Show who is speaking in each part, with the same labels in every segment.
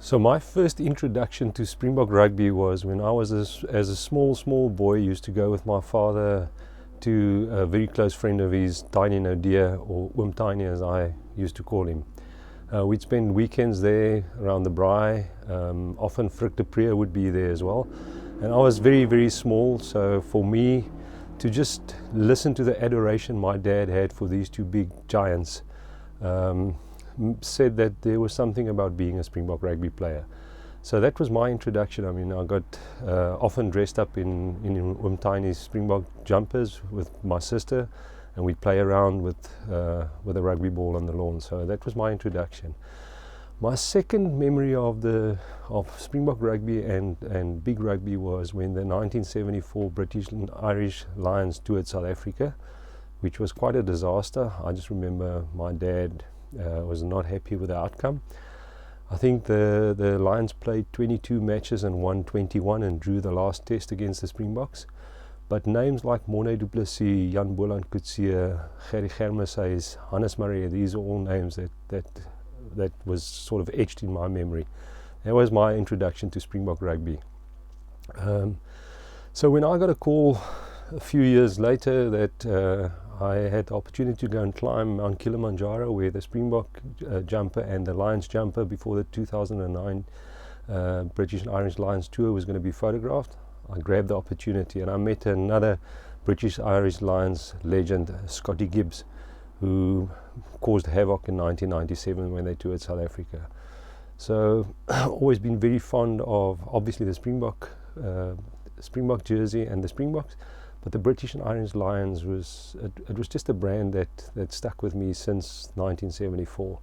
Speaker 1: So my first introduction to Springbok Rugby was when I was as a small boy. Used to go with my father to a very close friend of his, Tiny Naude, or Tiny as I used to call him. We'd spend weekends there around the braai. Often Frick de Preer would be there as well. And I was very small, so for me to just listen to the adoration my dad had for these two big giants, said that there was something about being a Springbok Rugby player. So that was my introduction. I mean, I got often dressed up in Tiny's Springbok jumpers with my sister, and we'd play around with a rugby ball on the lawn. So that was my introduction. My second memory of Springbok Rugby and big rugby was when the 1974 British and Irish Lions toured South Africa, which was quite a disaster. I just remember my dad was not happy with the outcome. I think the Lions played 22 matches and won 21 and drew the last test against the Springboks. But names like Morne du Plessis, Jan Boland Coetzee, Gerry Germeshuis, Hannes Marie, these are all names that was sort of etched in my memory. That was my introduction to Springbok Rugby. So when I got a call a few years later that I had the opportunity to go and climb Mount Kilimanjaro, where the Springbok jumper and the Lions jumper before the 2009 British and Irish Lions tour was going to be photographed, I grabbed the opportunity, and I met another British Irish Lions legend, Scotty Gibbs, who caused havoc in 1997 when they toured South Africa. So always been very fond of obviously the Springbok jersey and the Springboks, but the British and Irish Lions was just a brand that stuck with me since 1974.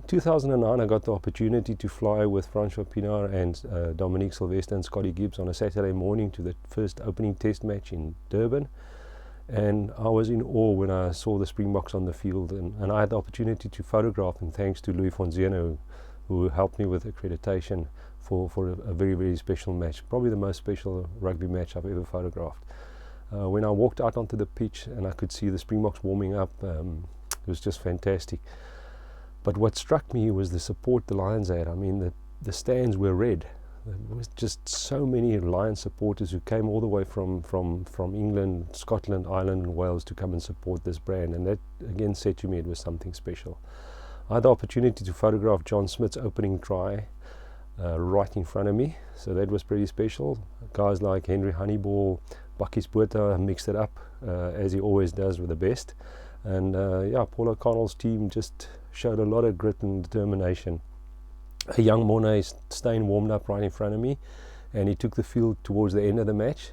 Speaker 1: 2009 I got the opportunity to fly with Francois Pienaar and Dominique Sylvester and Scotty Gibbs on a Saturday morning to the first opening test match in Durban. And I was in awe when I saw the Springboks on the field, and I had the opportunity to photograph them thanks to Louis Fonzeno, who helped me with accreditation for a very special match, probably the most special rugby match I've ever photographed. When I walked out onto the pitch and I could see the Springboks warming up, it was just fantastic. But what struck me was the support the Lions had. I mean, the stands were red. There was just so many Lions supporters who came all the way from England, Scotland, Ireland and Wales to come and support this brand, and that again said to me it was something special. I had the opportunity to photograph John Smith's opening try right in front of me, so that was pretty special. Guys like Henry Honeyball, Bakkies Botha mixed it up as he always does with the best, and Paul O'Connell's team just showed a lot of grit and determination. A young Morne Steyn warmed up right in front of me, and he took the field towards the end of the match,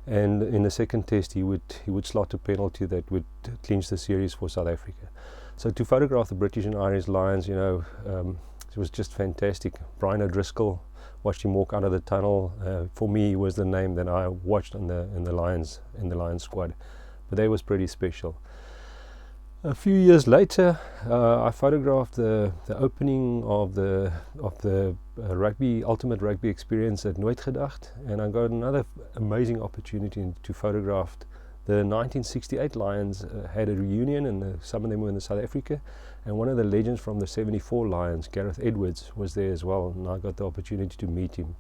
Speaker 1: and in the second test he would slot a penalty that would clinch the series for South Africa. So to photograph the British and Irish Lions, it was just fantastic. Brian O'Driscoll, watched him walk out of the tunnel. For me, he was the name that I watched in the Lions squad, but that was pretty special. A few years later, I photographed the opening of the ultimate rugby experience at Nooit Gedacht, and I got another amazing opportunity to photograph the 1968 Lions. Had a reunion, and some of them were in South Africa, and one of the legends from the 74 Lions, Gareth Edwards, was there as well, and I got the opportunity to meet him.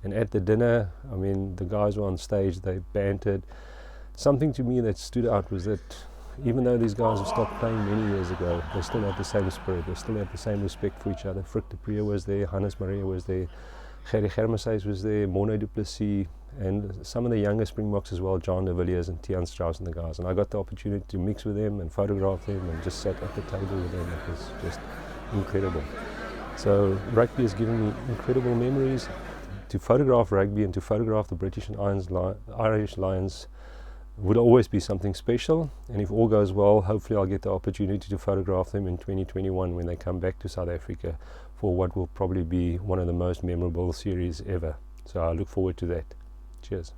Speaker 1: And at the dinner, I mean, the guys were on stage, they bantered. Something to me that stood out was that even though these guys have stopped playing many years ago, they still had the same spirit, they still had the same respect for each other. Frick de Preer was there, Hannes Marie was there, Gerry Germeshuis was there, Morne du Plessis, and some of the younger Springboks as well, John de Villiers and Tiaan Strauss and the guys. And I got the opportunity to mix with them and photograph them and just sat at the table with them. It was just incredible. So rugby has given me incredible memories. To photograph rugby and to photograph the British and Irish Lions would always be something special, and if all goes well, hopefully I'll get the opportunity to photograph them in 2021 when they come back to South Africa for what will probably be one of the most memorable series ever. So I look forward to that. Cheers.